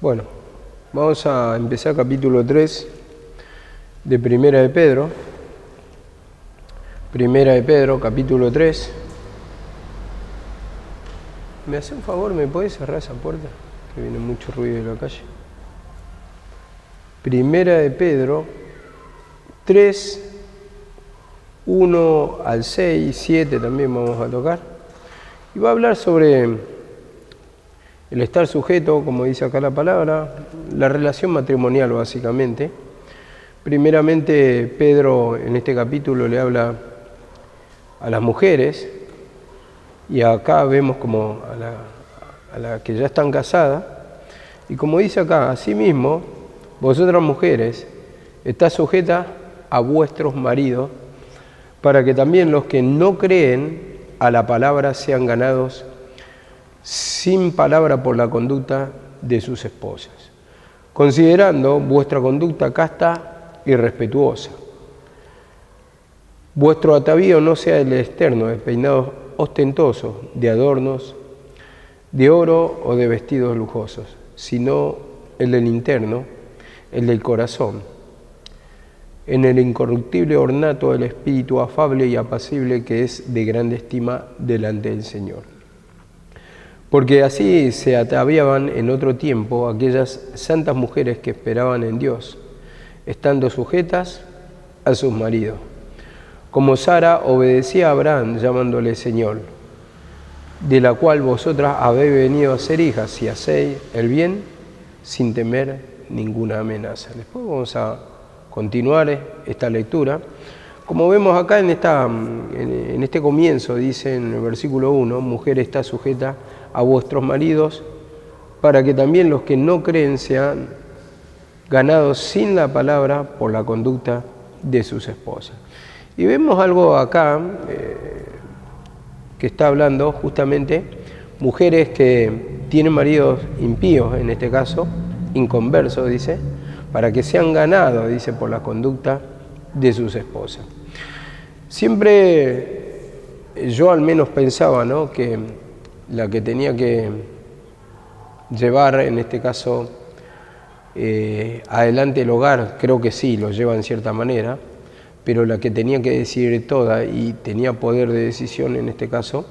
Bueno, vamos a empezar capítulo 3 de Primera de Pedro. Primera de Pedro, capítulo 3. ¿Me hace un favor? ¿Me podés cerrar esa puerta? Que viene mucho ruido de la calle. Primera de Pedro 3, 1 al 6, 7 también vamos a tocar. Y va a hablar sobre el estar sujeto, como dice acá la palabra, la relación matrimonial básicamente. Primeramente, Pedro en este capítulo le habla a las mujeres, y acá vemos como a la que ya están casadas, y como dice acá, asimismo, vosotras mujeres, estáis sujetas a vuestros maridos, para que también los que no creen a la palabra sean ganados sin palabra por la conducta de sus esposas, considerando vuestra conducta casta y respetuosa. Vuestro atavío no sea el externo, de peinados ostentosos, de adornos, de oro o de vestidos lujosos, sino el del interno, el del corazón, en el incorruptible ornato del espíritu afable y apacible que es de grande estima delante del Señor. Porque así se ataviaban en otro tiempo aquellas santas mujeres que esperaban en Dios, estando sujetas a sus maridos, como Sara obedecía a Abraham llamándole Señor, de la cual vosotras habéis venido a ser hijas y hacéis el bien sin temer ninguna amenaza. Después vamos a continuar esta lectura. Como vemos acá en este comienzo, dice en el versículo 1, mujer está sujeta a vuestros maridos, para que también los que no creen sean ganados sin la palabra por la conducta de sus esposas. Y vemos algo acá que está hablando justamente mujeres que tienen maridos impíos, en este caso, inconversos, dice, para que sean ganados, dice, por la conducta de sus esposas. Siempre yo al menos pensaba, ¿no?, que la que tenía que llevar, en este caso, adelante el hogar, creo que sí, lo lleva en cierta manera, pero la que tenía que decidir toda y tenía poder de decisión en este caso,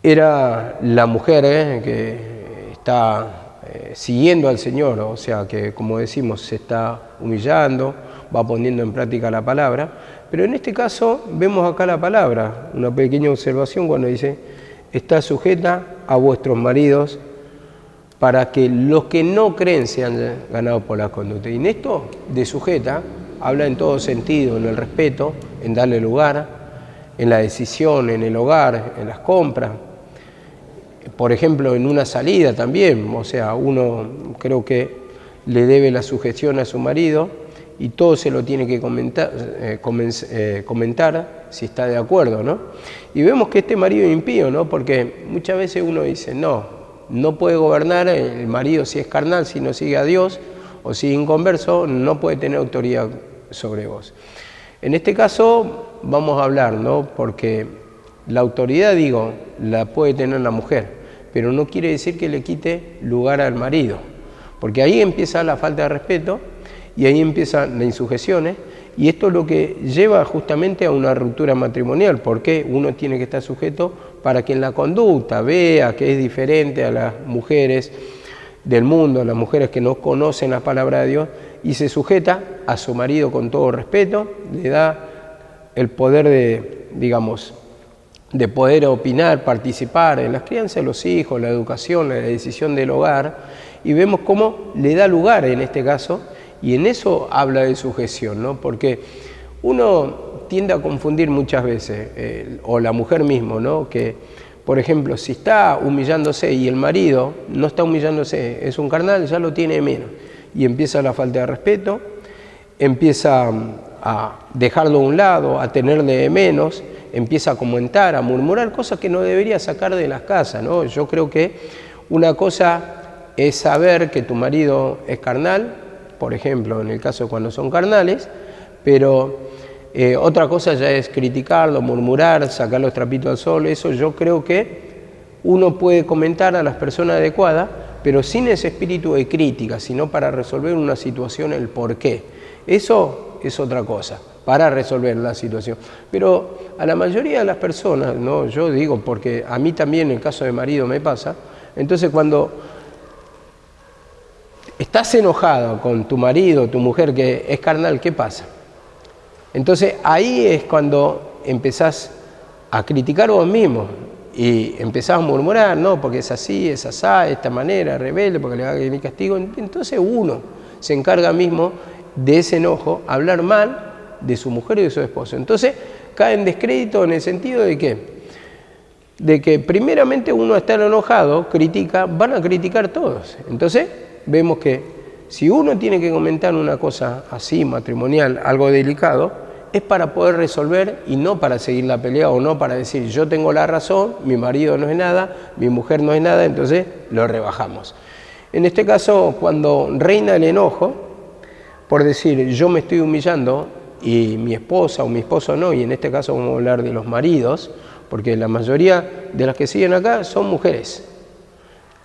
era la mujer que está siguiendo al Señor, o sea que, como decimos, se está humillando, va poniendo en práctica la palabra, pero en este caso vemos acá la palabra, una pequeña observación cuando dice, está sujeta a vuestros maridos para que los que no creen sean ganados por la conducta. Y en esto de sujeta habla en todo sentido, en el respeto, en darle lugar, en la decisión, en el hogar, en las compras. Por ejemplo, en una salida también, o sea, uno creo que le debe la sujeción a su marido y todo se lo tiene que comentar si está de acuerdo, ¿no? Y vemos que este marido impío, ¿no? Porque muchas veces uno dice, no puede gobernar el marido si es carnal, si no sigue a Dios, o si es inconverso, no puede tener autoridad sobre vos. En este caso vamos a hablar, ¿no?, porque la autoridad, digo, la puede tener la mujer, pero no quiere decir que le quite lugar al marido, porque ahí empieza la falta de respeto y ahí empiezan las insujeciones, y esto es lo que lleva justamente a una ruptura matrimonial, porque uno tiene que estar sujeto para que en la conducta vea que es diferente a las mujeres del mundo, a las mujeres que no conocen la palabra de Dios, y se sujeta a su marido con todo respeto, le da el poder de poder opinar, participar en las crianzas de los hijos, la educación, la decisión del hogar, y vemos cómo le da lugar en este caso, y en eso habla de sujeción, ¿no? Porque uno tiende a confundir muchas veces, o la mujer mismo, ¿no?, que, por ejemplo, si está humillándose y el marido no está humillándose, es un carnal, ya lo tiene menos, y empieza la falta de respeto, empieza a dejarlo a un lado, a tenerle menos, empieza a comentar, a murmurar cosas que no debería sacar de las casas, ¿no? Yo creo que una cosa es saber que tu marido es carnal, por ejemplo, en el caso cuando son carnales, pero otra cosa ya es criticarlo, murmurar, sacar los trapitos al sol. Eso yo creo que uno puede comentar a las personas adecuadas, pero sin ese espíritu de crítica, sino para resolver una situación, el por qué. Eso es otra cosa, para resolver la situación. Pero a la mayoría de las personas, ¿no? Yo digo, porque a mí también en el caso de marido me pasa, entonces cuando estás enojado con tu marido, tu mujer que es carnal, ¿qué pasa? Entonces ahí es cuando empezás a criticar vos mismo y empezás a murmurar, no, porque es así, es asá, de esta manera, rebelde, porque le va a venir castigo. Entonces uno se encarga mismo de ese enojo, hablar mal de su mujer y de su esposo. Entonces cae en descrédito en el sentido de que primeramente uno está enojado, critica, van a criticar todos. Entonces vemos que si uno tiene que comentar una cosa así, matrimonial, algo delicado, es para poder resolver y no para seguir la pelea o no para decir yo tengo la razón, mi marido no es nada, mi mujer no es nada, entonces lo rebajamos. En este caso, cuando reina el enojo, por decir yo me estoy humillando y mi esposa o mi esposo no, y en este caso vamos a hablar de los maridos, porque la mayoría de las que siguen acá son mujeres.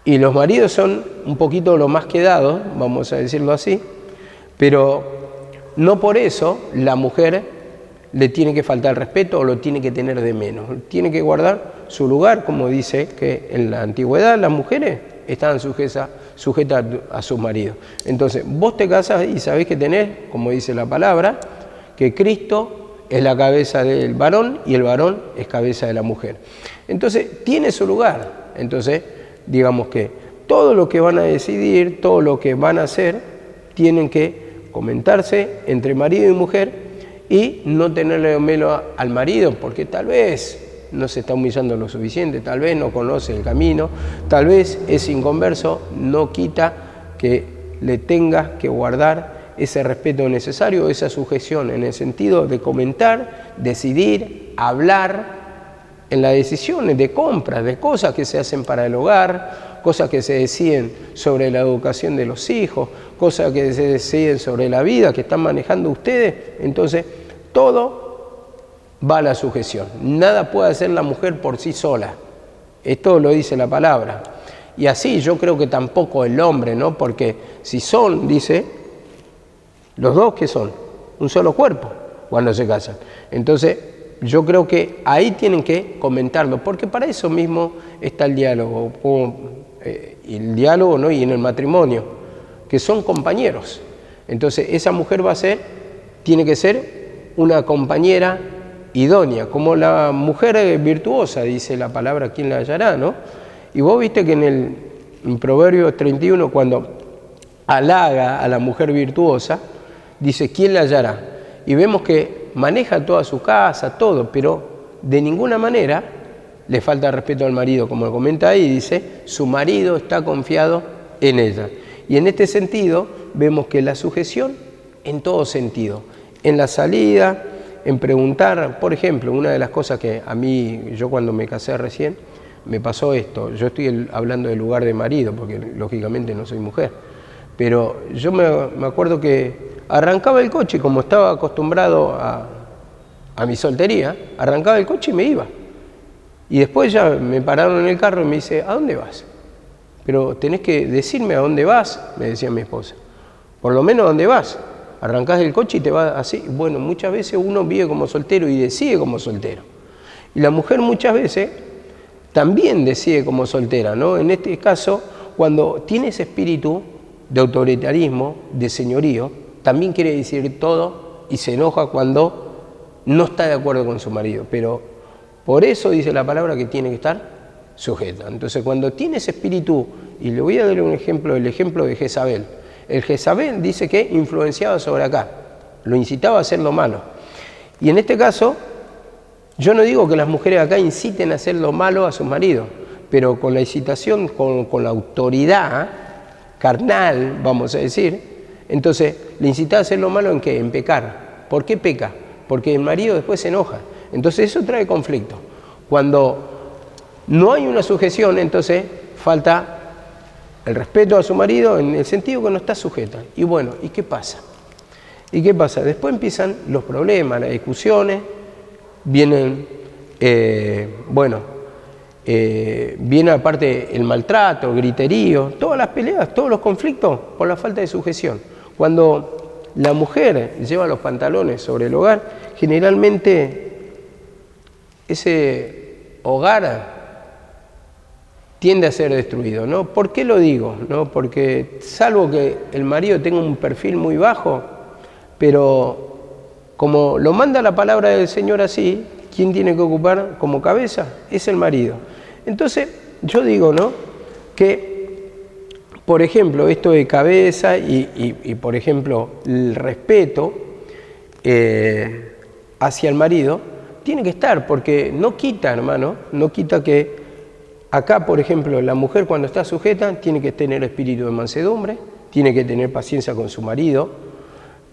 Y los maridos son un poquito los más quedados, vamos a decirlo así, pero no por eso la mujer le tiene que faltar respeto o lo tiene que tener de menos. Tiene que guardar su lugar, como dice que en la antigüedad las mujeres estaban sujetas a sus maridos. Entonces vos te casas y sabés que tenés, como dice la palabra, que Cristo es la cabeza del varón y el varón es cabeza de la mujer. Entonces tiene su lugar. Entonces digamos que todo lo que van a decidir, todo lo que van a hacer, tienen que comentarse entre marido y mujer y no tenerle miedo al marido, porque tal vez no se está humillando lo suficiente, tal vez no conoce el camino, tal vez es inconverso, no quita que le tengas que guardar ese respeto necesario, esa sujeción, en el sentido de comentar, decidir, hablar en las decisiones de compras, de cosas que se hacen para el hogar, cosas que se deciden sobre la educación de los hijos, cosas que se deciden sobre la vida que están manejando ustedes. Entonces, todo va a la sujeción. Nada puede hacer la mujer por sí sola. Esto lo dice la palabra. Y así yo creo que tampoco el hombre, ¿no? Porque si son, dice, los dos que son, un solo cuerpo cuando se casan. Entonces, yo creo que ahí tienen que comentarlo, porque para eso mismo está el diálogo, el diálogo, ¿no? Y en el matrimonio, que son compañeros. Entonces esa mujer tiene que ser una compañera idónea, como la mujer virtuosa, dice la palabra, ¿quién la hallará, no? Y vos viste que en Proverbios 31, cuando halaga a la mujer virtuosa, dice, ¿quién la hallará? Y vemos que maneja toda su casa, todo, pero de ninguna manera le falta respeto al marido, como comenta ahí, dice, su marido está confiado en ella. Y en este sentido vemos que la sujeción en todo sentido, en la salida, en preguntar, por ejemplo, una de las cosas que a mí, yo cuando me casé recién, me pasó esto, yo estoy hablando del lugar de marido, porque lógicamente no soy mujer, pero yo me acuerdo que arrancaba el coche, como estaba acostumbrado a mi soltería, arrancaba el coche y me iba. Y después ya me pararon en el carro y me dice, ¿a dónde vas? Pero tenés que decirme a dónde vas, me decía mi esposa. Por lo menos a dónde vas. Arrancás el coche y te vas así. Bueno, muchas veces uno vive como soltero y decide como soltero. Y la mujer muchas veces también decide como soltera, ¿no? En este caso, cuando tiene ese espíritu de autoritarismo, de señorío, también quiere decidir todo y se enoja cuando no está de acuerdo con su marido. Pero por eso dice la palabra que tiene que estar sujeta. Entonces, cuando tiene ese espíritu, y le voy a dar un ejemplo, el ejemplo de Jezabel. El Jezabel dice que influenciaba sobre acá, lo incitaba a hacer lo malo. Y en este caso, yo no digo que las mujeres acá inciten a hacer lo malo a sus maridos, pero con la incitación, con la autoridad carnal, vamos a decir, entonces le incitaba a hacer lo malo ¿en qué? En pecar. ¿Por qué peca? Porque el marido después se enoja. Entonces eso trae conflicto. Cuando no hay una sujeción, entonces falta el respeto a su marido en el sentido que no está sujeta. Y bueno, ¿y qué pasa? ¿Y qué pasa? Después empiezan los problemas, las discusiones, vienen, viene aparte el maltrato, el griterío, todas las peleas, todos los conflictos por la falta de sujeción. Cuando la mujer lleva los pantalones sobre el hogar, generalmente ese hogar tiende a ser destruido, ¿no? ¿Por qué lo digo? ¿No? Porque salvo que el marido tenga un perfil muy bajo, pero como lo manda la palabra del Señor así, ¿quién tiene que ocupar como cabeza? Es el marido. Entonces, yo digo, ¿no? Que, por ejemplo, esto de cabeza y por ejemplo, el respeto hacia el marido, tiene que estar, porque no quita, hermano, no quita que acá, por ejemplo, la mujer cuando está sujeta tiene que tener espíritu de mansedumbre, tiene que tener paciencia con su marido.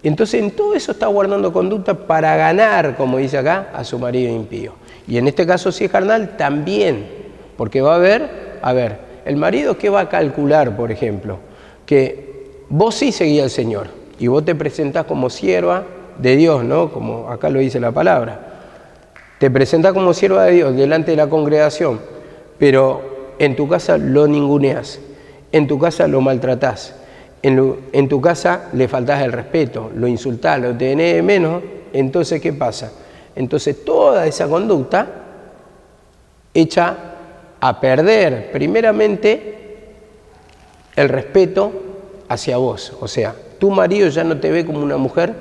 Entonces, en todo eso está guardando conducta para ganar, como dice acá, a su marido impío. Y en este caso, si es carnal, también, porque va a ver, el marido que va a calcular, por ejemplo, que vos sí seguís al Señor y vos te presentás como sierva de Dios, ¿no? Como acá lo dice la palabra. Te presentás como sierva de Dios delante de la congregación, pero en tu casa lo ninguneás, en tu casa lo maltratás, en tu casa le faltás el respeto, lo insultás, lo tenés de menos. Entonces, ¿qué pasa? Entonces, toda esa conducta echa a perder, primeramente, el respeto hacia vos. O sea, tu marido ya no te ve como una mujer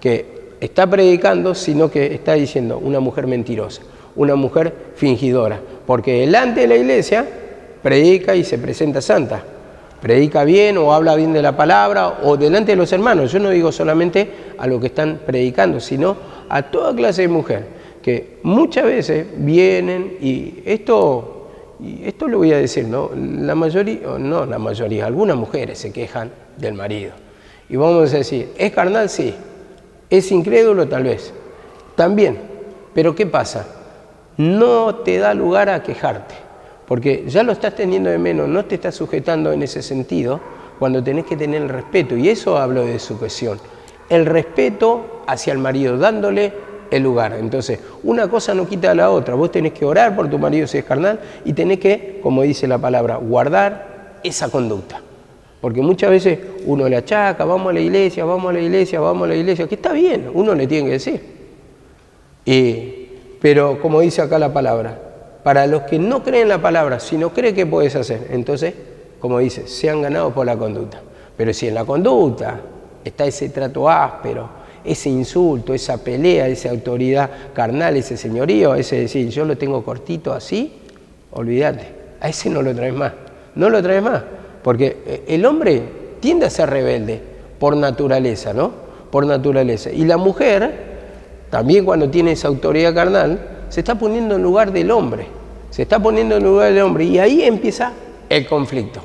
que está predicando, sino que está diciendo una mujer mentirosa, una mujer fingidora, porque delante de la iglesia predica y se presenta santa, predica bien o habla bien de la palabra, o delante de los hermanos. Yo no digo solamente a los que están predicando, sino a toda clase de mujer, que muchas veces vienen, y esto lo voy a decir, ¿no? La mayoría, algunas mujeres se quejan del marido. Y vamos a decir, ¿es carnal? Sí. ¿Es incrédulo? Tal vez. También. Pero ¿qué pasa? No te da lugar a quejarte, porque ya lo estás teniendo de menos, no te estás sujetando en ese sentido, cuando tenés que tener el respeto. Y eso hablo de sujeción. El respeto hacia el marido, dándole el lugar. Entonces, una cosa no quita a la otra. Vos tenés que orar por tu marido si es carnal y tenés que, como dice la palabra, guardar esa conducta. Porque muchas veces uno le achaca, vamos a la iglesia, que está bien, uno le tiene que decir. Pero como dice acá la palabra, para los que no creen la palabra, si no creen, ¿qué puedes hacer? Entonces, como dice, sean ganados por la conducta. Pero si en la conducta está ese trato áspero, ese insulto, esa pelea, esa autoridad carnal, ese señorío, ese decir, yo lo tengo cortito así, olvídate, a ese no lo traes más, porque el hombre tiende a ser rebelde por naturaleza, ¿no? Por naturaleza. Y la mujer, también cuando tiene esa autoridad carnal, se está poniendo en lugar del hombre, y ahí empieza el conflicto,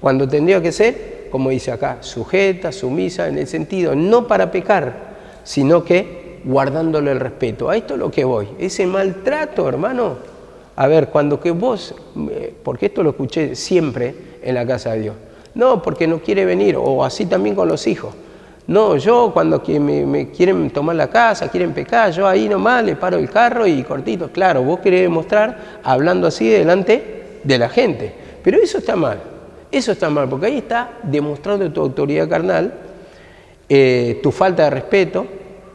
cuando tendría que ser, como dice acá, sujeta, sumisa, en el sentido, no para pecar, sino que guardándole el respeto. A esto es lo que voy, ese maltrato, hermano. A ver, cuando que vos, porque esto lo escuché siempre en la casa de Dios, no, porque no quiere venir, o así también con los hijos. No, yo cuando me quieren tomar la casa, quieren pecar, yo ahí nomás le paro el carro y cortito. Claro, vos querés demostrar hablando así delante de la gente, pero eso está mal, porque ahí está demostrando tu autoridad carnal, tu falta de respeto,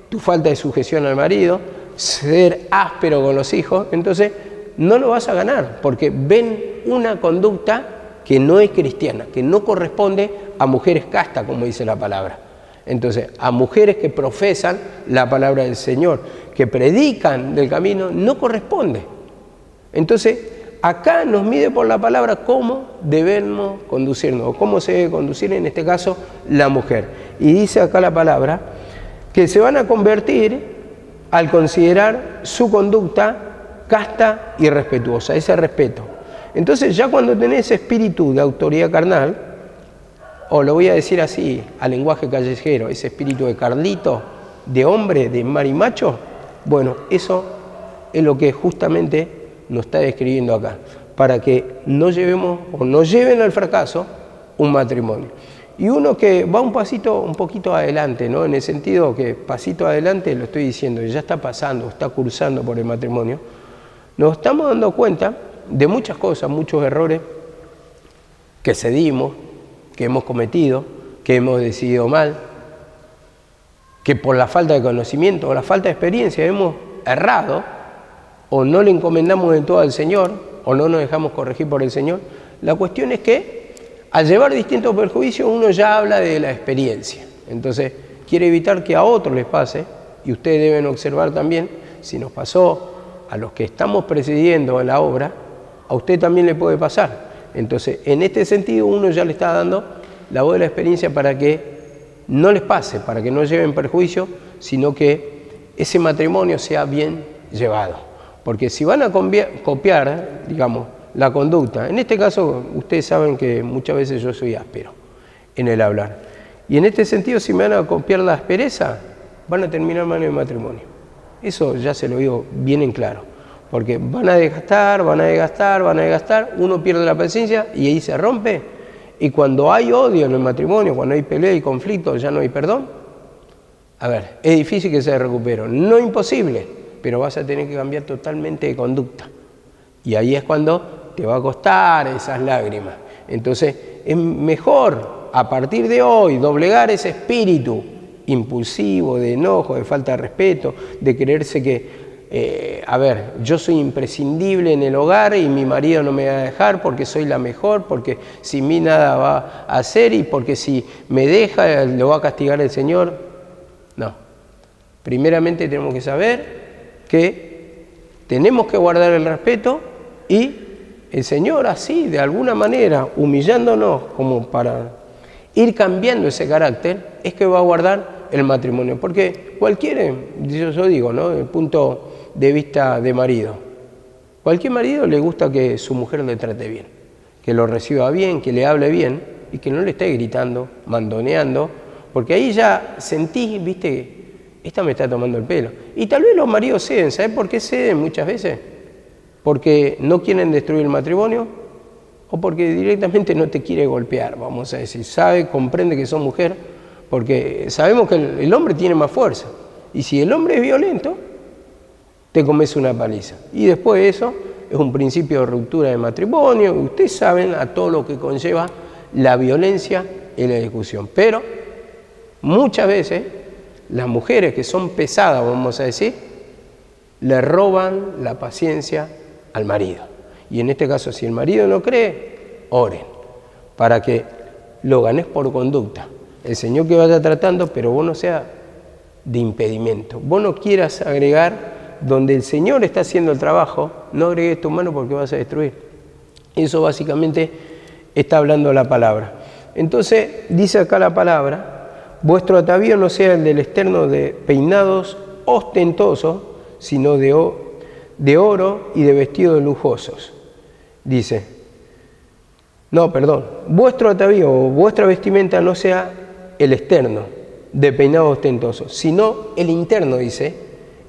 tu falta de sujeción al marido, ser áspero con los hijos. Entonces no lo vas a ganar, porque ven una conducta que no es cristiana, que no corresponde a mujeres castas, como dice la palabra. Entonces, a mujeres que profesan la palabra del Señor, que predican del camino, no corresponde. Entonces, acá nos mide por la palabra cómo debemos conducirnos, o cómo se debe conducir en este caso la mujer. Y dice acá la palabra que se van a convertir al considerar su conducta casta y respetuosa, ese respeto. Entonces, ya cuando tenés ese espíritu de autoridad carnal, o lo voy a decir así, al lenguaje callejero, ese espíritu de Carlito, de hombre, de marimacho, bueno, eso es lo que justamente nos está describiendo acá, para que no llevemos o no lleven al fracaso un matrimonio. Y uno que va un poquito adelante, ¿no? En el sentido que pasito adelante, lo estoy diciendo, ya está pasando, está cursando por el matrimonio, nos estamos dando cuenta de muchas cosas, muchos errores que cedimos, que hemos cometido, que hemos decidido mal, que por la falta de conocimiento o la falta de experiencia hemos errado, o no le encomendamos del todo al Señor, o no nos dejamos corregir por el Señor. La cuestión es que al llevar distintos perjuicios uno ya habla de la experiencia. Entonces quiere evitar que a otros les pase, y ustedes deben observar también, si nos pasó a los que estamos presidiendo en la obra, a usted también le puede pasar. Entonces, en este sentido, uno ya le está dando la voz de la experiencia para que no les pase, para que no lleven perjuicio, sino que ese matrimonio sea bien llevado. Porque si van a copiar, digamos, la conducta, en este caso, ustedes saben que muchas veces yo soy áspero en el hablar. Y en este sentido, si me van a copiar la aspereza, van a terminar mal el matrimonio. Eso ya se lo digo bien en claro. Porque van a desgastar, uno pierde la paciencia y ahí se rompe. Y cuando hay odio en el matrimonio, cuando hay pelea y conflicto, ya no hay perdón. A ver, es difícil que se recupere. No imposible, pero vas a tener que cambiar totalmente de conducta. Y ahí es cuando te va a costar esas lágrimas. Entonces, es mejor a partir de hoy doblegar ese espíritu impulsivo, de enojo, de falta de respeto, de creerse que yo soy imprescindible en el hogar y mi marido no me va a dejar porque soy la mejor, porque sin mí nada va a hacer y porque si me deja lo va a castigar el Señor. No. Primeramente tenemos que saber que tenemos que guardar el respeto y el Señor así, de alguna manera, humillándonos como para ir cambiando ese carácter, es que va a guardar el matrimonio. Porque cualquiera, yo digo, ¿no?, desde el punto de vista de marido, cualquier marido le gusta que su mujer le trate bien, que lo reciba bien, que le hable bien y que no le esté gritando, mandoneando, porque ahí ya sentís, viste, esta me está tomando el pelo. Y tal vez los maridos ceden. ¿Sabes por qué ceden muchas veces? Porque no quieren destruir el matrimonio o porque directamente no te quiere golpear, vamos a decir. Comprende que sos mujer, porque sabemos que el hombre tiene más fuerza. Y si el hombre es violento, te comes una paliza. Y después de eso, es un principio de ruptura de matrimonio. Ustedes saben a todo lo que conlleva la violencia en la discusión. Pero muchas veces, las mujeres que son pesadas, vamos a decir, le roban la paciencia al marido. Y en este caso, si el marido no cree, oren, para que lo ganes por conducta. El Señor que vaya tratando, pero vos no seas de impedimento. Vos no quieras agregar donde el Señor está haciendo el trabajo, no agregues tu mano porque vas a destruir. Eso básicamente está hablando la palabra. Entonces, dice acá la palabra, vuestro atavío no sea el del externo de peinados ostentosos, sino de oro y de vestidos lujosos. Dice, vuestro atavío o vuestra vestimenta no sea el externo de peinados ostentosos, sino el interno, dice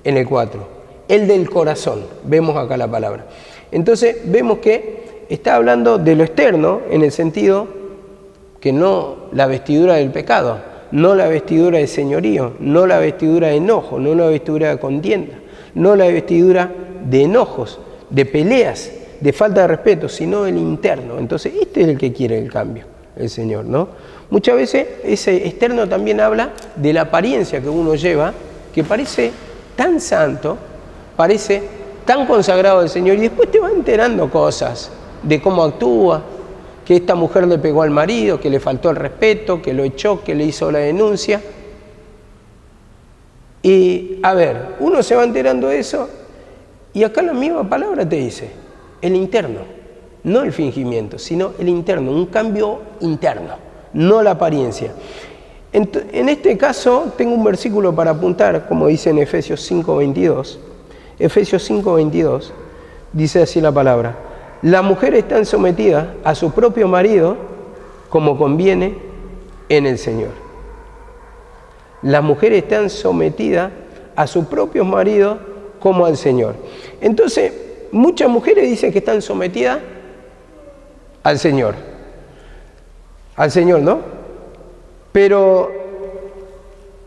en el 4, el del corazón. Vemos acá la palabra. Entonces vemos que está hablando de lo externo en el sentido que no la vestidura del pecado, no la vestidura de señorío, no la vestidura de enojo, no la vestidura de contienda, no la vestidura de enojos, de peleas, de falta de respeto, sino el interno. Entonces este es el que quiere el cambio, el Señor, ¿no? Muchas veces ese externo también habla de la apariencia que uno lleva, que parece tan santo, parece tan consagrado al Señor, y después te va enterando cosas de cómo actúa, que esta mujer le pegó al marido, que le faltó el respeto, que lo echó, que le hizo la denuncia. Y uno se va enterando de eso, y acá la misma palabra te dice, el interno, no el fingimiento, sino el interno, un cambio interno, no la apariencia. En este caso tengo un versículo para apuntar, como dice en Efesios 5:22. Efesios 5:22 dice así la palabra: las mujeres están sometidas a su propio marido como conviene en el Señor. Las mujeres están sometidas a sus propios maridos como al Señor. Entonces, muchas mujeres dicen que están sometidas al Señor, ¿no? Pero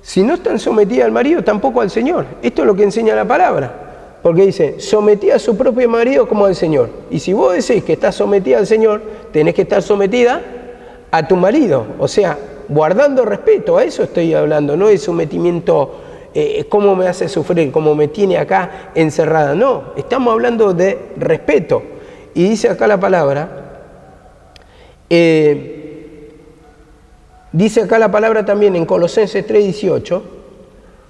si no están sometidas al marido, tampoco al Señor. Esto es lo que enseña la palabra. Porque dice, sometida a su propio marido como al Señor. Y si vos decís que estás sometida al Señor, tenés que estar sometida a tu marido. O sea, guardando respeto, a eso estoy hablando, no de sometimiento, cómo me hace sufrir, cómo me tiene acá encerrada. No, estamos hablando de respeto. Y dice acá la palabra, también en Colosenses 3:18,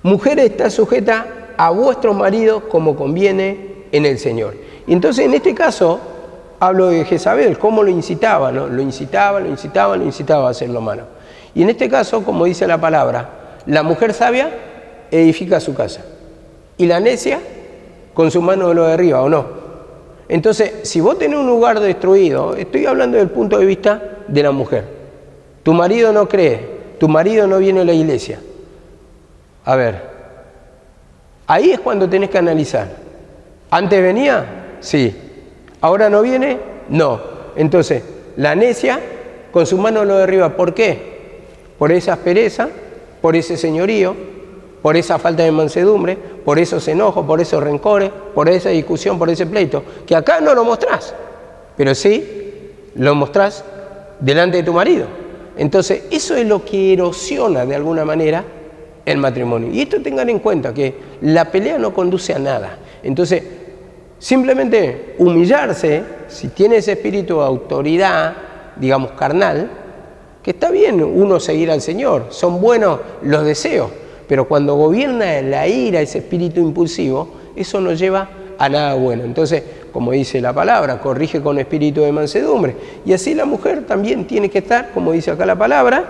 mujeres, está sujeta a vuestros maridos como conviene en el Señor. Y entonces en este caso hablo de Jezabel, cómo lo incitaba, ¿no? Lo incitaba a hacer lo malo. Y en este caso, como dice la palabra, la mujer sabia edifica su casa y la necia con su mano lo derriba, ¿o no? Entonces, si vos tenés un lugar destruido, estoy hablando del punto de vista de la mujer. Tu marido no cree, tu marido no viene a la iglesia. A ver, ahí es cuando tenés que analizar. ¿Antes venía? Sí. ¿Ahora no viene? No. Entonces, la necia con su mano lo derriba. ¿Por qué? Por esa aspereza, por ese señorío, por esa falta de mansedumbre, por esos enojos, por esos rencores, por esa discusión, por ese pleito, que acá no lo mostrás, pero sí lo mostrás delante de tu marido. Entonces, eso es lo que erosiona de alguna manera el matrimonio. Y esto tengan en cuenta, que la pelea no conduce a nada. Entonces, simplemente humillarse, si tiene ese espíritu de autoridad, digamos carnal, que está bien uno seguir al Señor, son buenos los deseos, pero cuando gobierna la ira, ese espíritu impulsivo, eso no lleva a nada bueno. Entonces, como dice la palabra, corrige con espíritu de mansedumbre. Y así la mujer también tiene que estar, como dice acá la palabra,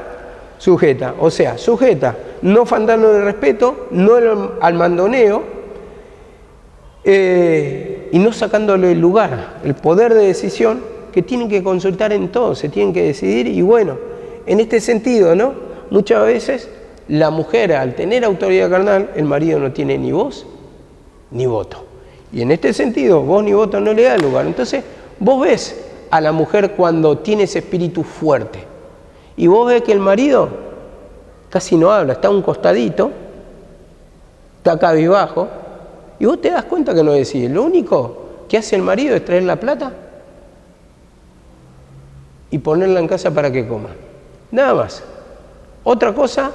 sujeta. O sea, sujeta, no faltando de respeto, no al mandoneo, y no sacándole el lugar, el poder de decisión, que tienen que consultar en todo, se tienen que decidir. Y bueno, en este sentido, ¿no? Muchas veces la mujer, al tener autoridad carnal, el marido no tiene ni voz ni voto. Y en este sentido, voz ni voto no le da lugar. Entonces, vos ves a la mujer cuando tiene ese espíritu fuerte. Y vos ves que el marido casi no habla, está a un costadito, está cabizbajo, y vos te das cuenta que no decide. Lo único que hace el marido es traer la plata y ponerla en casa para que coma. Nada más. Otra cosa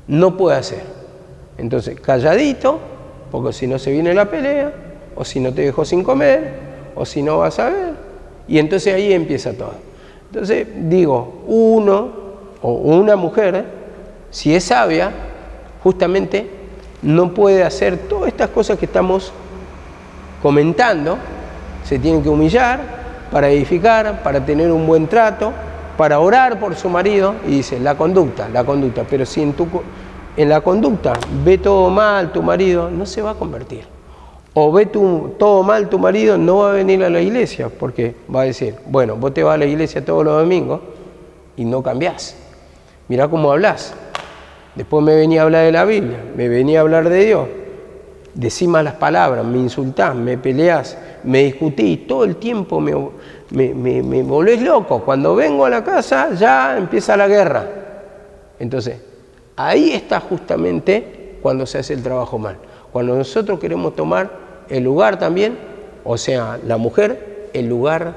no puede hacer. Entonces, calladito, porque si no se viene la pelea, o si no te dejó sin comer, o si no vas a ver, y entonces ahí empieza todo. Entonces, digo, uno o una mujer, si es sabia, justamente no puede hacer todas estas cosas que estamos comentando. Se tiene que humillar para edificar, para tener un buen trato, para orar por su marido. Y dice, la conducta, pero si en la conducta ve todo mal tu marido, no se va a convertir. O ve todo mal tu marido, no va a venir a la iglesia, porque va a decir, bueno, vos te vas a la iglesia todos los domingos y no cambiás. Mirá cómo hablás. Después me venía a hablar de la Biblia, me venía a hablar de Dios. Decís malas palabras, me insultás, me peleás, me discutís, todo el tiempo me volvés loco. Cuando vengo a la casa ya empieza la guerra. Entonces, ahí está justamente cuando se hace el trabajo mal. Cuando nosotros queremos tomar el lugar también, o sea, la mujer, el lugar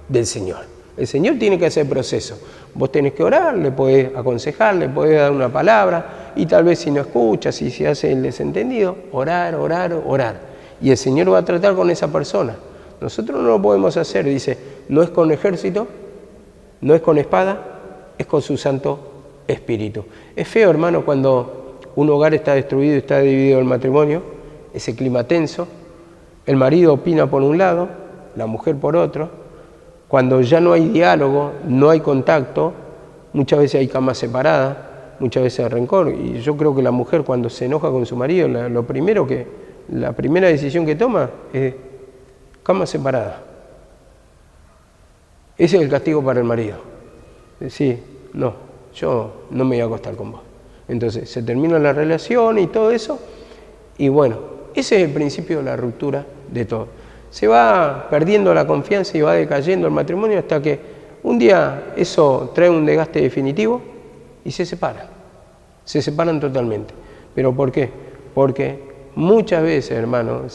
del Señor. El Señor tiene que hacer proceso. Vos tenés que orar, le podés aconsejar, le podés dar una palabra, y tal vez si no escuchas, si se hace el desentendido, orar. Y el Señor va a tratar con esa persona. Nosotros no lo podemos hacer, dice, no es con ejército, no es con espada, es con su Santo Espíritu. Es feo, hermano, cuando un hogar está destruido y está dividido el matrimonio, ese clima tenso, el marido opina por un lado, la mujer por otro. Cuando ya no hay diálogo, no hay contacto, muchas veces hay camas separadas, muchas veces hay rencor. Y yo creo que la mujer, cuando se enoja con su marido, la primera decisión que toma es cama separada. Ese es el castigo para el marido. Decir, no, yo no me voy a acostar con vos. Entonces se termina la relación y todo eso. Y bueno, ese es el principio de la ruptura de todo. Se va perdiendo la confianza y va decayendo el matrimonio hasta que un día eso trae un desgaste definitivo y se separan totalmente. ¿Pero por qué? Porque muchas veces, hermano,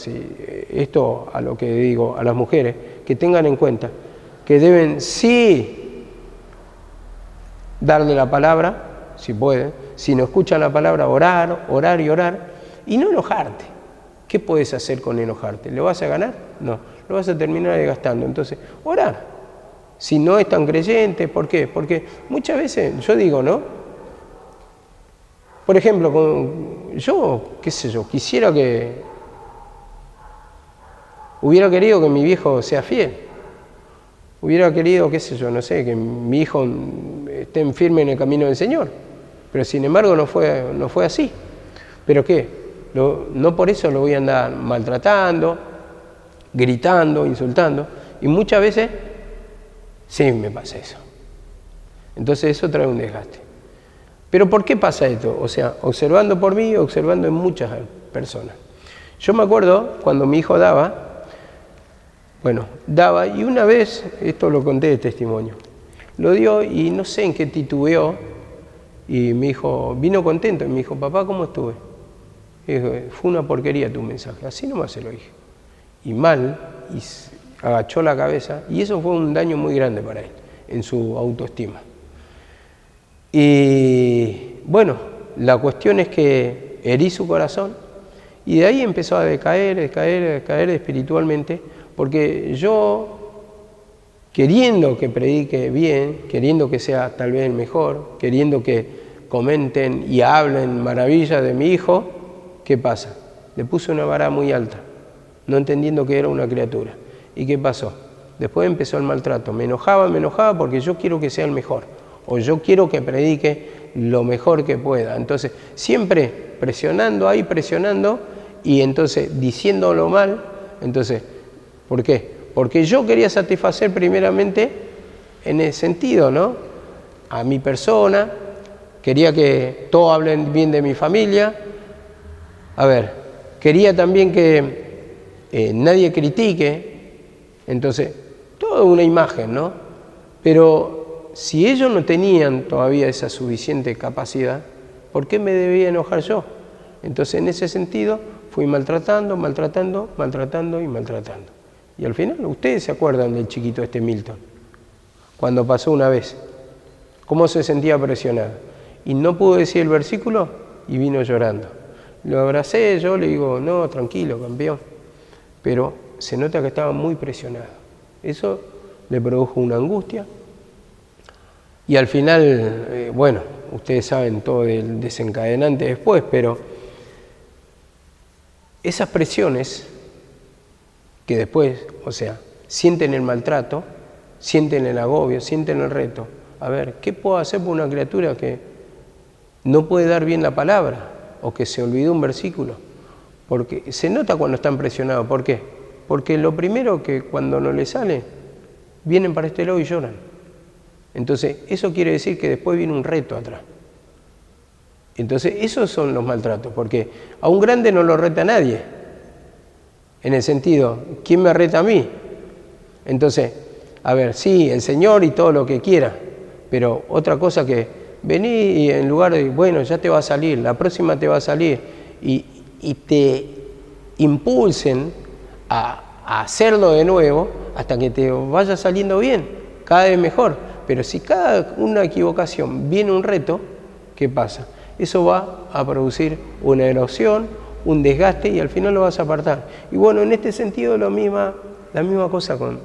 esto a lo que digo a las mujeres, que tengan en cuenta que deben sí darle la palabra, si pueden, si no escuchan la palabra, orar, orar y orar, y no enojarte. ¿Qué puedes hacer con enojarte? ¿Lo vas a ganar? No, lo vas a terminar desgastando. Entonces, orar. Si no es tan creyente, ¿por qué? Porque muchas veces, yo digo, ¿no? Por ejemplo, yo, qué sé yo, hubiera querido que mi viejo sea fiel. Hubiera querido, qué sé yo, no sé, que mi hijo esté firme en el camino del Señor. Pero sin embargo no fue así. ¿Pero qué? No por eso lo voy a andar maltratando, gritando, insultando. Y muchas veces sí me pasa eso. Entonces eso trae un desgaste. ¿Pero por qué pasa esto? O sea, observando por mí, observando en muchas personas. Yo me acuerdo cuando mi hijo daba, y una vez, esto lo conté de testimonio, lo dio y no sé en qué titubeó, y mi hijo vino contento y me dijo, papá, ¿cómo estuve? Y dijo, fue una porquería tu mensaje, así nomás se lo dije. Y mal, y agachó la cabeza, y eso fue un daño muy grande para él, en su autoestima. Y bueno, la cuestión es que herí su corazón, y de ahí empezó a decaer espiritualmente, porque yo, queriendo que predique bien, queriendo que sea tal vez el mejor, queriendo que comenten y hablen maravillas de mi hijo, ¿qué pasa? Le puse una vara muy alta, no entendiendo que era una criatura. ¿Y qué pasó? Después empezó el maltrato. Me enojaba porque yo quiero que sea el mejor, o yo quiero que predique lo mejor que pueda. Entonces, siempre presionando, y entonces diciéndolo mal. Entonces, ¿por qué? Porque yo quería satisfacer primeramente en el sentido, ¿no? A mi persona, quería que todos hablen bien de mi familia. Quería también que nadie critique. Entonces, toda una imagen, ¿no? Pero si ellos no tenían todavía esa suficiente capacidad, ¿por qué me debía enojar yo? Entonces, en ese sentido, fui maltratando. Y al final, ustedes se acuerdan del chiquito Milton, cuando pasó una vez, cómo se sentía presionado. Y no pudo decir el versículo y vino llorando. Lo abracé, yo le digo, no, tranquilo, campeón. Pero se nota que estaba muy presionado. Eso le produjo una angustia. Y al final, ustedes saben todo el desencadenante después, pero esas presiones que después, sienten el maltrato, sienten el agobio, sienten el reto. ¿Qué puedo hacer por una criatura que no puede dar bien la palabra o que se olvidó un versículo? Porque se nota cuando están presionados. ¿Por qué? Porque lo primero que cuando no les sale, vienen para este lado y lloran. Entonces, eso quiere decir que después viene un reto atrás. Entonces, esos son los maltratos, porque a un grande no lo reta nadie. En el sentido, ¿quién me reta a mí? Entonces, sí, el Señor y todo lo que quiera, pero otra cosa que vení y en lugar de, ya te va a salir, la próxima te va a salir, y te impulsen a hacerlo de nuevo hasta que te vaya saliendo bien, cada vez mejor. Pero si cada una equivocación viene un reto, ¿qué pasa? Eso va a producir una erosión, un desgaste, y al final lo vas a apartar. Y en este sentido la misma cosa con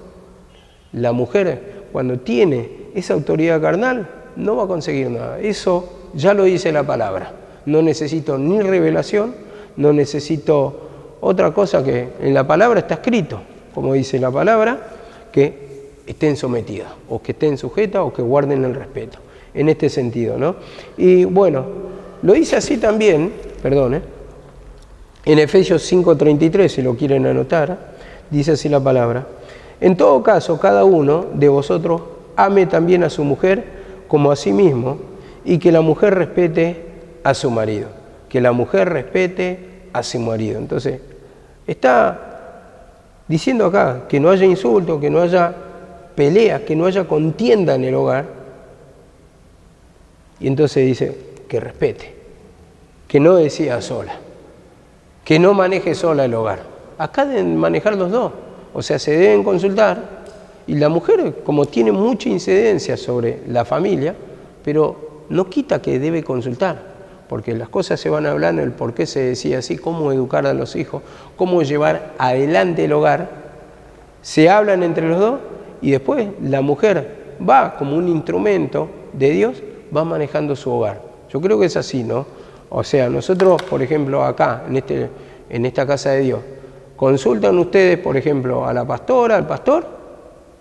la mujer. Cuando tiene esa autoridad carnal, no va a conseguir nada. Eso ya lo dice la palabra. No necesito ni revelación, no necesito otra cosa que en la palabra está escrito, como dice la palabra, que estén sometidas, o que estén sujetas, o que guarden el respeto. En este sentido, ¿no? Y lo dice así también, en Efesios 5:33, si lo quieren anotar, dice así la palabra: en todo caso, cada uno de vosotros ame también a su mujer como a sí mismo, y que la mujer respete a su marido. Que la mujer respete a su marido. Entonces, está diciendo acá que no haya insulto, que no haya peleas, que no haya contienda en el hogar. Y entonces dice que respete, que no decida sola. que no maneje sola el hogar. Acá deben manejar los dos, o sea, se deben consultar, y la mujer, como tiene mucha incidencia sobre la familia, pero no quita que debe consultar, porque las cosas se van hablando, el por qué se decía así, cómo educar a los hijos, cómo llevar adelante el hogar, se hablan entre los dos, y después la mujer va como un instrumento de Dios, va manejando su hogar. Yo creo que es así, ¿no? O sea, nosotros, por ejemplo, acá, en esta casa de Dios, consultan ustedes, por ejemplo, a la pastora, al pastor,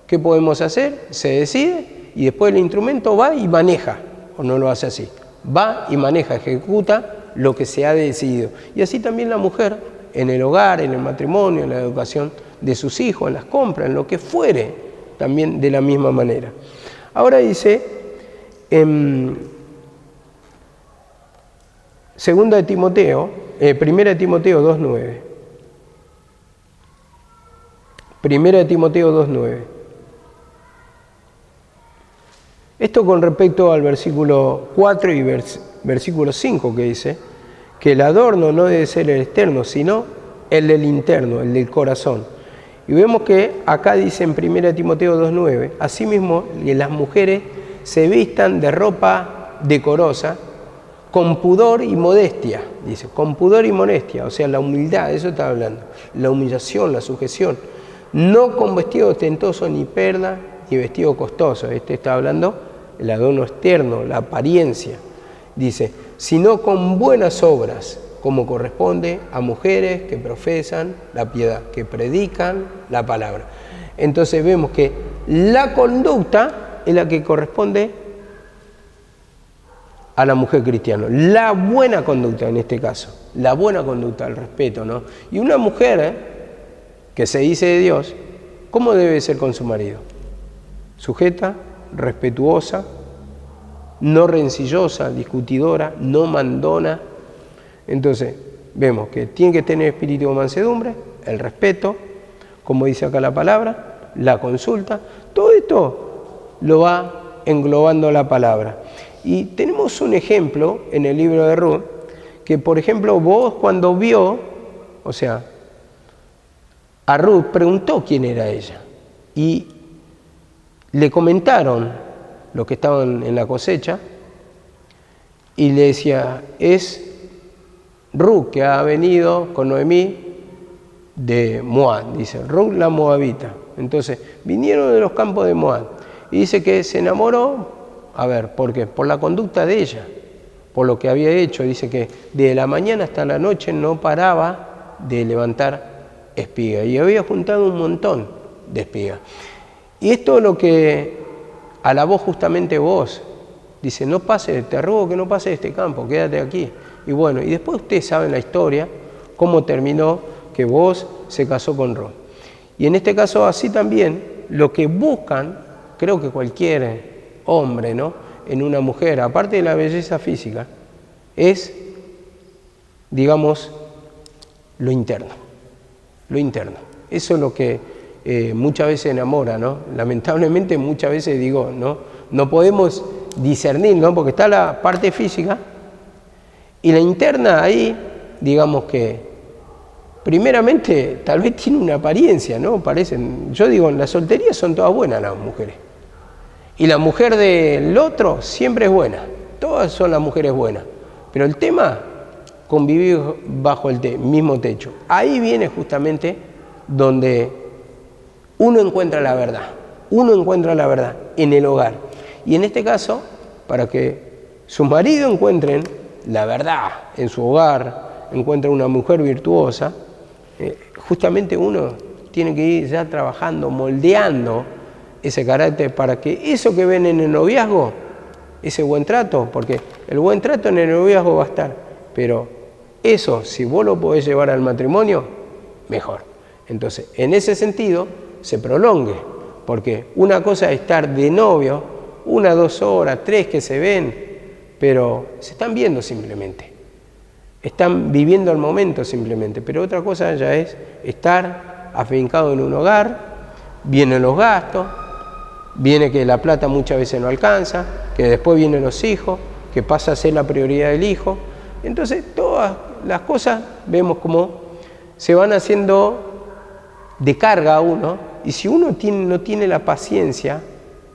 ¿qué podemos hacer? Se decide y después el instrumento va y maneja, o no lo hace así, va y maneja, ejecuta lo que se ha decidido. Y así también la mujer, en el hogar, en el matrimonio, en la educación de sus hijos, en las compras, en lo que fuere, también de la misma manera. Ahora dice, Primera de Timoteo 2:9. Primera de Timoteo 2:9. Esto con respecto al versículo 4 y versículo 5 que dice que el adorno no debe ser el externo, sino el del interno, el del corazón. Y vemos que acá dice en 1 Timoteo 2:9, asimismo que las mujeres se vistan de ropa decorosa, con pudor y modestia, dice, con pudor y modestia, o sea, la humildad, de eso está hablando, la humillación, la sujeción, no con vestido ostentoso, ni perla, ni vestido costoso, está hablando el adorno externo, la apariencia, dice, sino con buenas obras, como corresponde a mujeres que profesan la piedad, que predican la palabra. Entonces vemos que la conducta es la que corresponde a la mujer cristiana, la buena conducta en este caso, la buena conducta, el respeto, ¿no? Y una mujer que se dice de Dios, ¿cómo debe ser con su marido? Sujeta, respetuosa, no rencillosa, discutidora, no mandona. Entonces, vemos que tiene que tener espíritu de mansedumbre, el respeto, como dice acá la palabra, la consulta, todo esto lo va englobando la palabra. Y tenemos un ejemplo en el libro de Ruth, que por ejemplo vos cuando vio, o sea, a Ruth preguntó quién era ella, y le comentaron los que estaban en la cosecha, y le decía, es Ruth que ha venido con Noemí de Moab, dice, Ruth la moabita. Entonces, vinieron de los campos de Moab, y dice que se enamoró. A ver, ¿por qué? Por la conducta de ella, por lo que había hecho. Dice que de la mañana hasta la noche no paraba de levantar espigas y había juntado un montón de espigas. Y esto es lo que alabó justamente vos. Dice, no pases, te ruego que no pases de este campo, quédate aquí. Y bueno, y después ustedes saben la historia, cómo terminó que vos se casó con Ruth. Y en este caso así también, lo que buscan, creo que cualquier hombre, ¿no?, en una mujer, aparte de la belleza física, es, digamos, lo interno. Lo interno. Eso es lo que muchas veces enamora, ¿no? Lamentablemente muchas veces digo, no podemos discernir, ¿no? Porque está la parte física y la interna ahí, digamos que primeramente tal vez tiene una apariencia, ¿no? Parecen, yo digo, en la soltería son todas buenas las mujeres. Y la mujer del otro siempre es buena, todas son las mujeres buenas, pero el tema, convivir bajo el mismo techo, ahí viene justamente donde uno encuentra la verdad en el hogar. Y en este caso, para que sus maridos encuentren la verdad en su hogar, encuentren una mujer virtuosa, justamente uno tiene que ir ya trabajando, moldeando ese carácter para que eso que ven en el noviazgo, ese buen trato, porque el buen trato en el noviazgo va a estar, pero eso, si vos lo podés llevar al matrimonio, mejor. Entonces, en ese sentido, se prolongue, porque una cosa es estar de novio, 1, 2 horas, 3 que se ven, pero se están viendo simplemente, están viviendo el momento simplemente, pero otra cosa ya es estar afincado en un hogar, vienen los gastos, viene que la plata muchas veces no alcanza, que después vienen los hijos, que pasa a ser la prioridad del hijo. Entonces, todas las cosas vemos cómo se van haciendo de carga a uno, y si uno no tiene la paciencia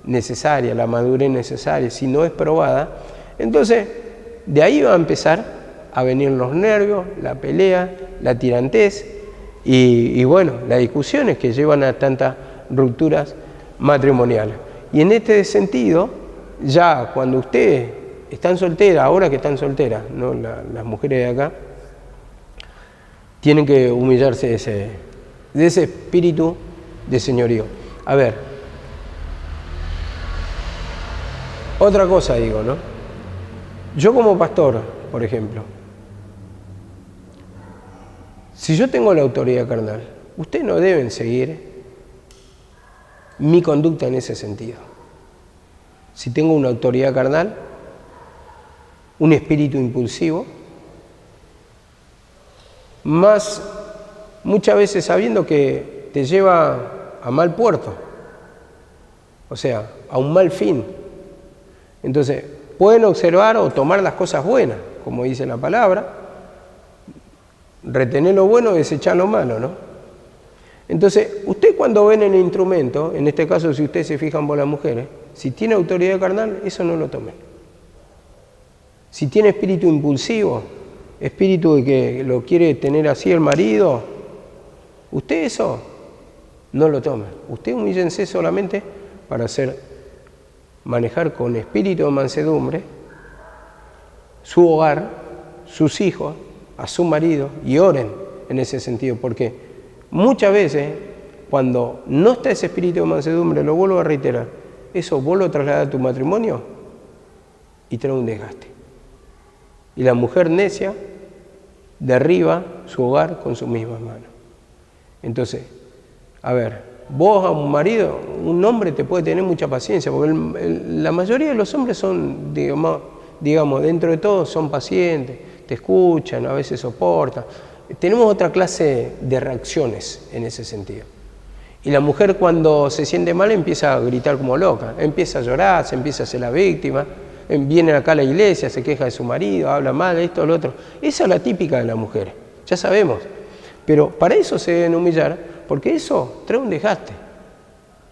necesaria, la madurez necesaria, si no es probada, entonces de ahí va a empezar a venir los nervios, la pelea, la tirantez y bueno, las discusiones que llevan a tantas rupturas matrimoniales. Y en este sentido, ya cuando ustedes están solteras, ahora que están solteras, ¿no? Las mujeres de acá, tienen que humillarse de ese espíritu de señorío. A ver, otra cosa digo, ¿no? Yo como pastor, por ejemplo, si yo tengo la autoridad carnal, ustedes no deben seguir mi conducta en ese sentido. Si tengo una autoridad carnal, un espíritu impulsivo, más muchas veces sabiendo que te lleva a mal puerto, o sea, a un mal fin. Entonces, pueden observar o tomar las cosas buenas, como dice la palabra, retener lo bueno y desechar lo malo, ¿no? Entonces, usted cuando ven el instrumento, en este caso si ustedes se fijan por las mujeres, si tiene autoridad carnal, eso no lo tomen. Si tiene espíritu impulsivo, espíritu de que lo quiere tener así el marido, usted eso no lo tome. Usted humíllense solamente para manejar con espíritu de mansedumbre su hogar, sus hijos, a su marido, y oren en ese sentido, porque muchas veces cuando no está ese espíritu de mansedumbre, lo vuelvo a reiterar, eso vos lo trasladás a tu matrimonio y trae un desgaste. Y la mujer necia derriba su hogar con sus mismas manos. Entonces, a ver, vos a un marido, un hombre te puede tener mucha paciencia, porque la mayoría de los hombres son, digamos, dentro de todo son pacientes, te escuchan, a veces soportan. Tenemos otra clase de reacciones en ese sentido. Y la mujer cuando se siente mal empieza a gritar como loca, empieza a llorar, se empieza a hacer la víctima, viene acá a la iglesia, se queja de su marido, habla mal, esto, lo otro. Esa es la típica de las mujeres, ya sabemos. Pero para eso se deben humillar, porque eso trae un desgaste.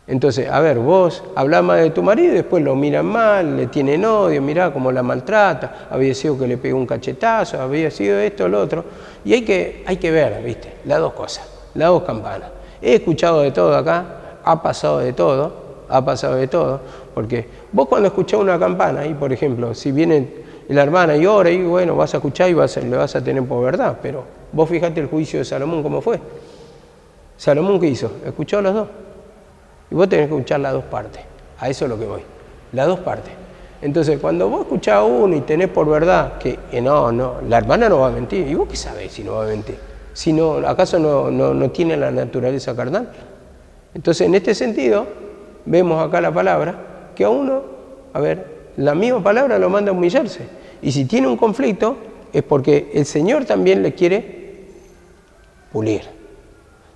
Entonces, a ver, vos hablás mal de tu marido y después lo miran mal, le tienen odio, mirá cómo la maltrata, había sido que le pegó un cachetazo, había sido esto, lo otro. Y hay que ver, ¿viste? Las dos cosas, las dos campanas. He escuchado de todo acá, ha pasado de todo, porque vos cuando escuchás una campana, y por ejemplo, si viene la hermana y ora, y bueno, vas a escuchar y le vas a tener por verdad, pero vos fijate el juicio de Salomón cómo fue. Salomón, ¿qué hizo? Escuchó a los dos. Y vos tenés que escuchar las dos partes. A eso es lo que voy. Las dos partes. Entonces, cuando vos escuchás a uno y tenés por verdad que no, la hermana no va a mentir. ¿Y vos qué sabés si no va a mentir? Si no, ¿acaso no tiene la naturaleza carnal? Entonces, en este sentido, vemos acá la palabra, que a uno, a ver, la misma palabra lo manda a humillarse. Y si tiene un conflicto, es porque el Señor también le quiere pulir.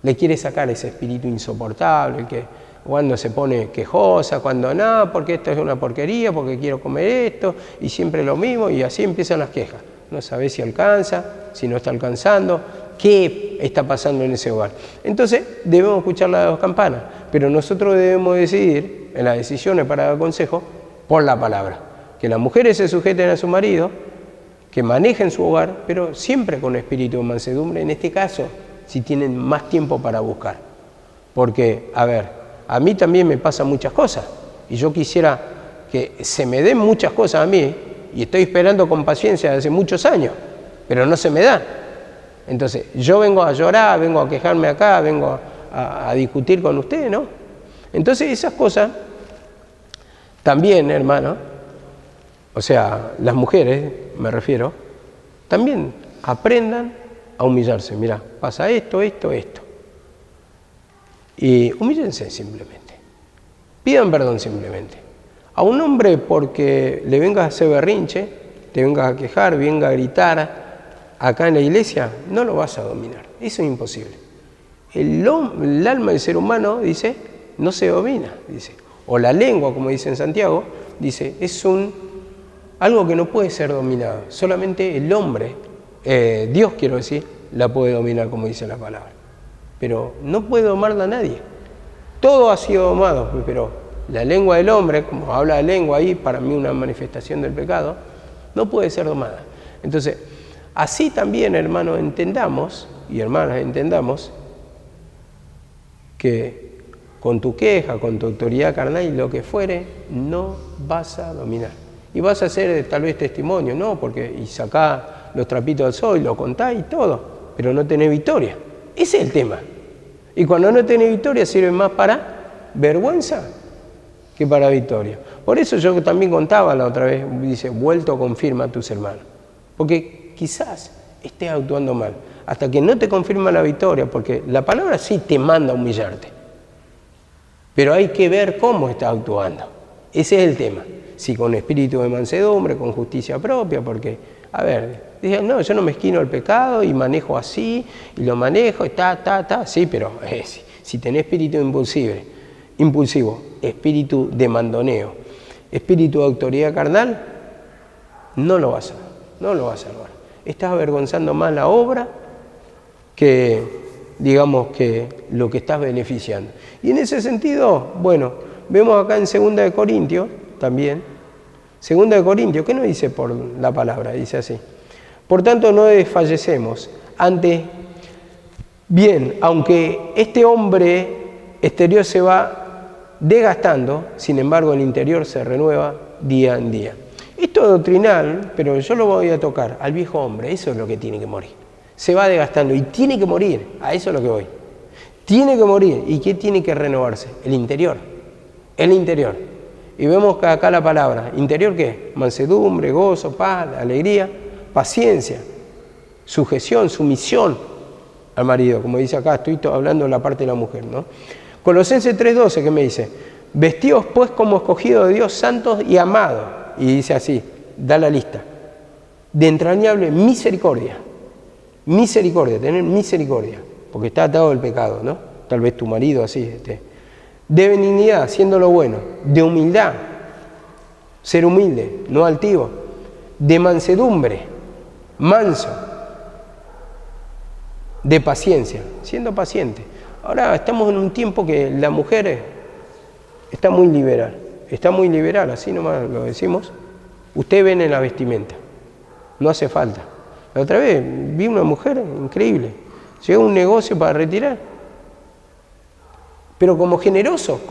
Le quiere sacar ese espíritu insoportable, el que cuando se pone quejosa, cuando no, porque esto es una porquería, porque quiero comer esto, y siempre lo mismo, y así empiezan las quejas. No sabés si alcanza, si no está alcanzando, qué está pasando en ese hogar. Entonces, debemos escuchar las dos campanas, pero nosotros debemos decidir, en las decisiones para dar consejo, por la palabra. Que las mujeres se sujeten a su marido, que manejen su hogar, pero siempre con espíritu de mansedumbre, en este caso, si tienen más tiempo para buscar. Porque, a ver, a mí también me pasan muchas cosas, y yo quisiera que se me den muchas cosas a mí, y estoy esperando con paciencia desde muchos años, pero no se me da. Entonces, yo vengo a llorar, vengo a quejarme acá, vengo a discutir con ustedes, ¿no? Entonces, esas cosas, también, hermano, o sea, las mujeres, me refiero, también aprendan a humillarse. Mirá, pasa esto. Y humíllense simplemente. Pidan perdón simplemente. A un hombre porque le vengas a hacer berrinche, te vengas a quejar, venga a gritar acá en la iglesia, no lo vas a dominar. Eso es imposible. El alma del ser humano, dice, no se domina, dice. O la lengua, como dice en Santiago, dice, es algo que no puede ser dominado. Solamente el hombre Dios, quiero decir, la puede dominar, como dice la palabra. Pero no puede domarla nadie. Todo ha sido domado, pero la lengua del hombre, como habla de lengua ahí, para mí una manifestación del pecado, no puede ser domada. Entonces, así también, hermanos, entendamos, y hermanas, entendamos, que con tu queja, con tu autoridad carnal y lo que fuere, no vas a dominar. Y vas a hacer tal vez testimonio, ¿no? Porque y sacá los trapitos al sol y lo contás y todo, pero no tenés victoria. Ese es el tema. Y cuando no tenés victoria sirve más para vergüenza que para victoria. Por eso yo también contaba la otra vez, dice, vuelto confirma a tus hermanos. Porque quizás estés actuando mal, hasta que no te confirma la victoria, porque la palabra sí te manda a humillarte. Pero hay que ver cómo estás actuando. Ese es el tema. Si con espíritu de mansedumbre, con justicia propia, porque, a ver, dicen, no, yo no me esquino el pecado y manejo así, y lo manejo, y sí, pero si tenés espíritu impulsivo, espíritu de mandoneo, espíritu de autoridad carnal, no lo vas a lograr. Estás avergonzando más la obra que, digamos, que lo que estás beneficiando. Y en ese sentido, bueno, vemos acá en 2 Corintios también, 2 Corintios, ¿qué nos dice por la palabra? Dice así: por tanto no desfallecemos, antes bien, aunque este hombre exterior se va desgastando, sin embargo el interior se renueva día en día. Esto es doctrinal, pero yo lo voy a tocar al viejo hombre, eso es lo que tiene que morir. Se va desgastando y tiene que morir, a eso es lo que voy. Tiene que morir. ¿Y qué tiene que renovarse? El interior. El interior. Y vemos que acá la palabra, ¿interior qué? Mansedumbre, gozo, paz, alegría, paciencia, sujeción, sumisión al marido. Como dice acá, estoy hablando de la parte de la mujer, ¿no? Colosenses 3:12, ¿qué me dice? Vestidos pues como escogidos de Dios, santos y amados. Y dice así, da la lista. De entrañable misericordia. Misericordia, tener misericordia. Porque está atado el pecado, ¿no? Tal vez tu marido así, de benignidad, haciendo lo bueno, de humildad, ser humilde, no altivo, de mansedumbre, manso, de paciencia, siendo paciente. Ahora estamos en un tiempo que la mujer está muy liberal, así nomás lo decimos. Ustedes ven en la vestimenta, no hace falta. La otra vez vi una mujer increíble, llegó a un negocio para retirar. Pero como generoso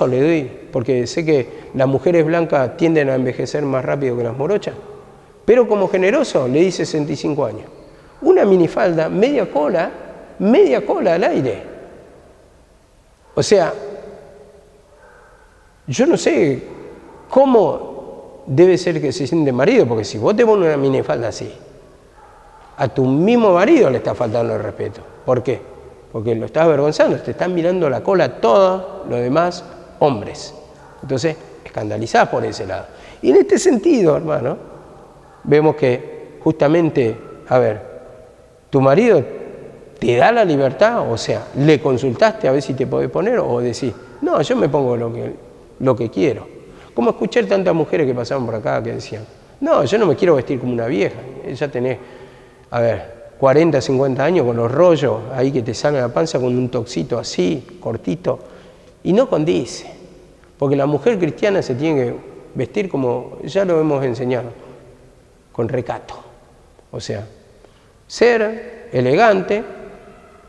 le doy, porque sé que las mujeres blancas tienden a envejecer más rápido que las morochas, pero como generoso le di 65 años. Una minifalda, media cola al aire. O sea, yo no sé cómo debe ser que se siente marido, porque si vos te pones una minifalda así, a tu mismo marido le está faltando el respeto. ¿Por qué? Porque lo estás avergonzando, te están mirando la cola todos los demás hombres. Entonces, escandalizás por ese lado. Y en este sentido, hermano, vemos que justamente, a ver, tu marido te da la libertad, o sea, le consultaste a ver si te podés poner, o decís, no, yo me pongo lo que quiero. Como escuché tantas mujeres que pasaban por acá que decían, no, yo no me quiero vestir como una vieja, ya tenés, a ver, 40, 50 años con los rollos ahí que te salen la panza con un toxito así, cortito, y no condice, porque la mujer cristiana se tiene que vestir como ya lo hemos enseñado, con recato, o sea, ser elegante,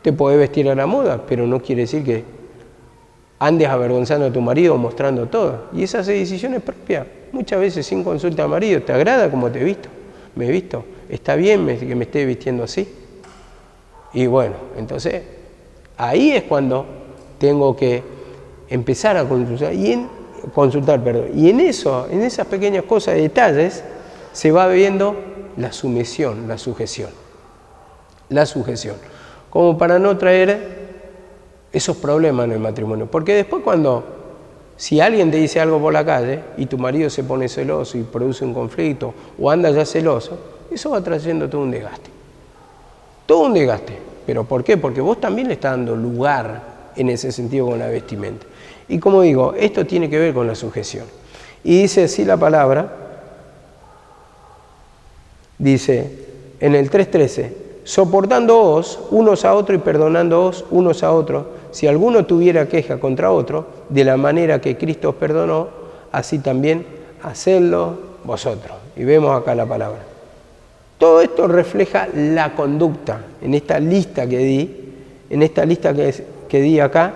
te podés vestir a la moda, pero no quiere decir que andes avergonzando a tu marido mostrando todo, y esas decisiones propias, muchas veces sin consulta al marido, ¿te agrada como te he visto? ¿Me he visto? ¿Está bien que me esté vistiendo así? Y bueno, entonces, ahí es cuando tengo que empezar a consultar, y en esas pequeñas cosas, detalles, se va viendo la sumisión, la sujeción, como para no traer esos problemas en el matrimonio, porque después si alguien te dice algo por la calle y tu marido se pone celoso y produce un conflicto o anda ya celoso, eso va trayendo todo un desgaste. ¿Pero por qué? Porque vos también le estás dando lugar en ese sentido con la vestimenta. Y como digo, esto tiene que ver con la sujeción. Y dice así la palabra, dice, en el 3:13, soportándoos unos a otros y perdonándoos unos a otros, si alguno tuviera queja contra otro, de la manera que Cristo os perdonó, así también hacedlo vosotros. Y vemos acá la palabra. Todo esto refleja la conducta en esta lista que di, acá.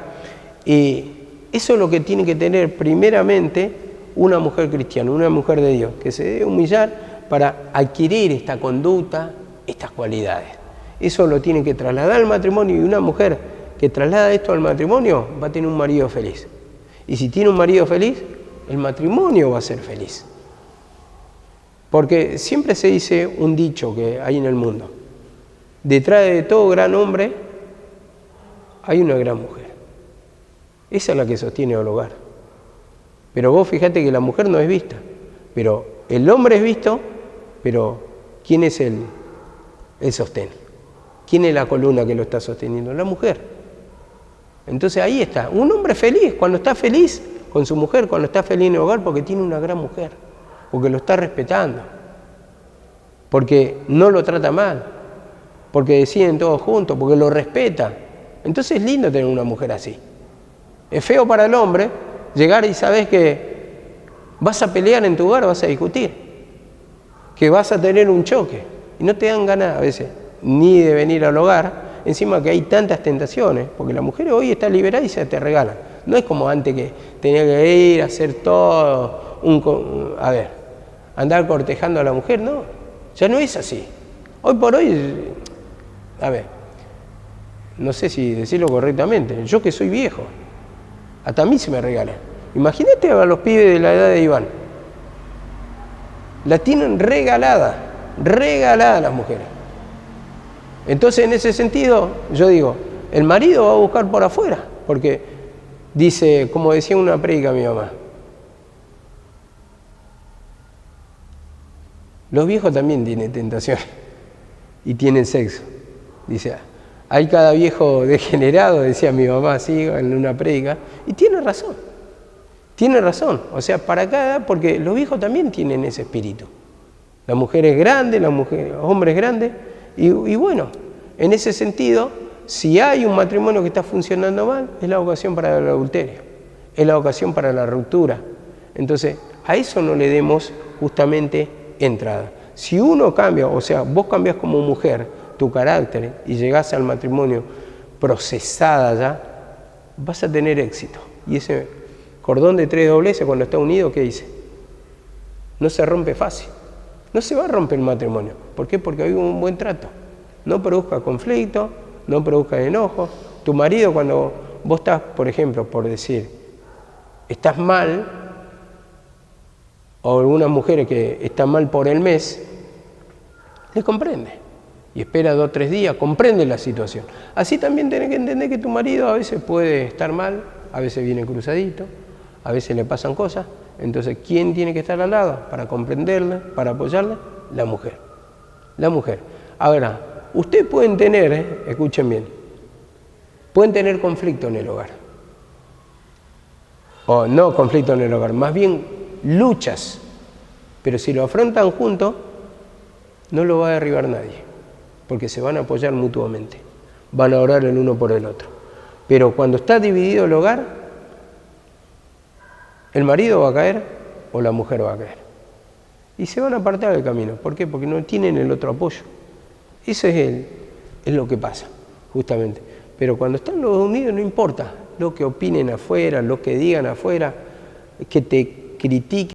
Y eso es lo que tiene que tener primeramente una mujer cristiana, una mujer de Dios, que se debe humillar para adquirir esta conducta, estas cualidades. Eso lo tiene que trasladar al matrimonio, y una mujer que traslada esto al matrimonio va a tener un marido feliz. Y si tiene un marido feliz, el matrimonio va a ser feliz. Porque siempre se dice un dicho que hay en el mundo: detrás de todo gran hombre hay una gran mujer. Esa es la que sostiene el hogar. Pero vos fíjate que la mujer no es vista, pero el hombre es visto, pero ¿quién es el sostén? ¿Quién es la columna que lo está sosteniendo? La mujer. Entonces ahí está, un hombre feliz, cuando está feliz con su mujer, cuando está feliz en el hogar, porque tiene una gran mujer, porque lo está respetando, porque no lo trata mal, porque deciden todos juntos, porque lo respeta. Entonces es lindo tener una mujer así. Es feo para el hombre llegar y sabes que vas a pelear en tu hogar, vas a discutir, que vas a tener un choque, y no te dan ganas a veces ni de venir al hogar. Encima que hay tantas tentaciones, porque la mujer hoy está liberada y se te regala. No es como antes que tenía que ir a hacer todo, andar cortejando a la mujer, no, ya no es así. Hoy por hoy, no sé si decirlo correctamente, yo que soy viejo, hasta a mí se me regala. Imagínate a los pibes de la edad de Iván, la tienen regalada las mujeres. Entonces, en ese sentido, yo digo, el marido va a buscar por afuera, porque dice, como decía una prédica mi mamá, los viejos también tienen tentación y tienen sexo. Dice, hay cada viejo degenerado, decía mi mamá así en una prédica, y tiene razón, o sea, para cada, porque los viejos también tienen ese espíritu. La mujer es grande, hombre es grande. Y bueno, en ese sentido, si hay un matrimonio que está funcionando mal, es la ocasión para el adulterio, es la ocasión para la ruptura. Entonces, a eso no le demos justamente entrada. Si uno cambia, o sea, vos cambias como mujer tu carácter y llegás al matrimonio procesada ya, vas a tener éxito. Y ese cordón de 3 dobleces, cuando está unido, ¿qué dice? No se rompe fácil. No se va a romper el matrimonio. ¿Por qué? Porque hay un buen trato. No produzca conflicto, no produzca enojo. Tu marido, cuando vos estás, por ejemplo, por decir, estás mal, o algunas mujeres que están mal por el mes, le comprende. Y espera 2 o 3 días, comprende la situación. Así también tenés que entender que tu marido a veces puede estar mal, a veces viene cruzadito, a veces le pasan cosas. Entonces, ¿quién tiene que estar al lado para comprenderla, para apoyarla? La mujer. La mujer. Ahora, ustedes pueden tener, escuchen bien, pueden tener conflicto en el hogar. O no conflicto en el hogar, más bien luchas. Pero si lo afrontan juntos, no lo va a derribar nadie, porque se van a apoyar mutuamente. Van a orar el uno por el otro. Pero cuando está dividido el hogar, el marido va a caer o la mujer va a caer. Y se van a apartar del camino. ¿Por qué? Porque no tienen el otro apoyo. Eso es lo que pasa, justamente. Pero cuando están los dos unidos, no importa lo que opinen afuera, lo que digan afuera, que te critiquen.